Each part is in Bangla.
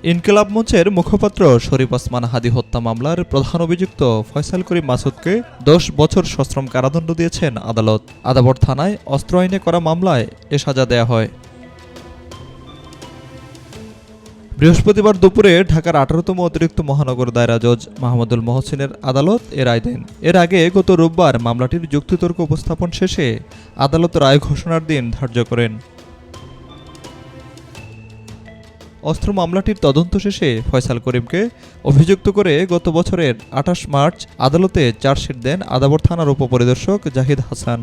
ইনকিলাব মঞ্চের মুখপাত্র শরীফ ওসমান হাদী হত্যা মামলার প্রধান অভিযুক্ত ফয়সাল করিম মাসুদকে ১০ বছর সশ্রম কারাদণ্ড দিয়েছেন আদালত। আদাবর থানায় অস্ত্র আইনে করা মামলায় এ সাজা দেয়া হয়। বৃহস্পতিবার দুপুরে ঢাকার ১৮তম অতিরিক্ত মহানগর দায়রা জজ মাহমুদুল মহসিনের আদালত এ রায় দেন। এর আগে গত রোববার মামলাটির যুক্তিতর্ক উপস্থাপন শেষে আদালত রায় ঘোষণার দিন ধার্য করেন। অস্ত্র মামলাটির তদন্ত শেষে ফয়সাল করিমকে অভিযুক্ত করে গত বছরের ২৮ মার্চ আদালতে চার্জশিট দেন আদাবর থানার উপপরিদর্শক জাহিদ হাসান।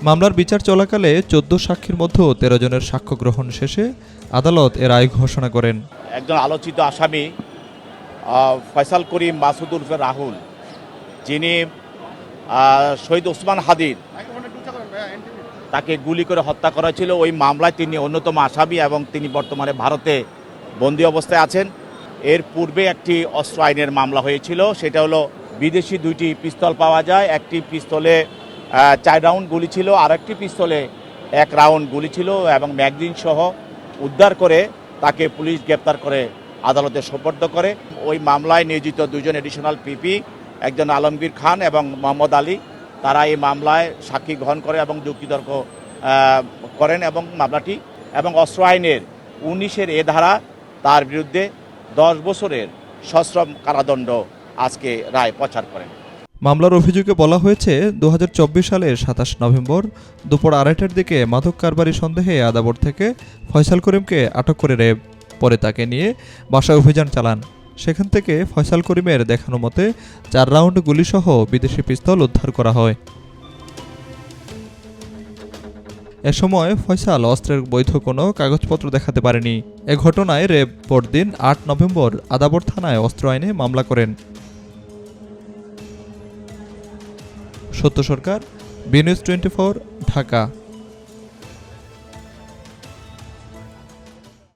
মামলার বিচার চলাকালে ১৪ সাক্ষীর মধ্যে ১৩ জনের সাক্ষ্য গ্রহণ শেষে আদালত এর রায় ঘোষণা করেন। একজন আলোচিত আসামি ফয়সাল করিম মাসুদ উরফে রাহুল, যিনি শহীদ ওসমান হাদীর তাকে গুলি করে হত্যা করা ছিল, ওই মামলায় তিনি অন্যতম আসামি এবং তিনি বর্তমানে ভারতে বন্দী অবস্থায় আছেন। এর পূর্বে একটি অস্ত্র আইনের মামলা হয়েছিল, সেটা হলো বিদেশি 2টি পিস্তল পাওয়া যায়। একটি পিস্তলে 4 রাউন্ড গুলি ছিল, আর একটি পিস্তলে 1 রাউন্ড গুলি ছিল এবং ম্যাগজিন সহ উদ্ধার করে তাকে পুলিশ গ্রেপ্তার করে আদালতে সোপর্দ করে। ওই মামলায় নিয়োজিত 2 জন এডিশনাল পিপি, একজন আলমগীর খান এবং মোহাম্মদ আলী, তারা এই মামলায় সাক্ষী গ্রহণ করে এবং যুক্তিতর্ক করেন এবং মামলাটি এবং অস্ত্র আইনের 19-এর এ ধারা তার বিরুদ্ধে 10 বছরের সশ্রম কারাদণ্ড আজকে রায় প্রচার করেন। মামলার অভিযোগে বলা হয়েছে ২০২৪ সালের ২৭ নভেম্বর দুপুর ২:৩০টার দিকে মাদক কারবারি সন্দেহে আদাবর থেকে ফয়সাল করিমকে আটক করে র্যাব পরে তাকে নিয়ে বাসায় অভিযান চালান। সেখান থেকে ফয়সাল করিমের দেখানো মতে 4 রাউন্ড গুলিসহ বিদেশি পিস্তল উদ্ধার করা হয়। এ সময় ফয়সাল অস্ত্রের বৈধ কোনো কাগজপত্র দেখাতে পারেনি। এ ঘটনায় র্যাব পরদিন ৮ নভেম্বর আদাবর থানায় অস্ত্র আইনে মামলা করেন। সত্য সরকার, বিনিউজ 24, ঢাকা।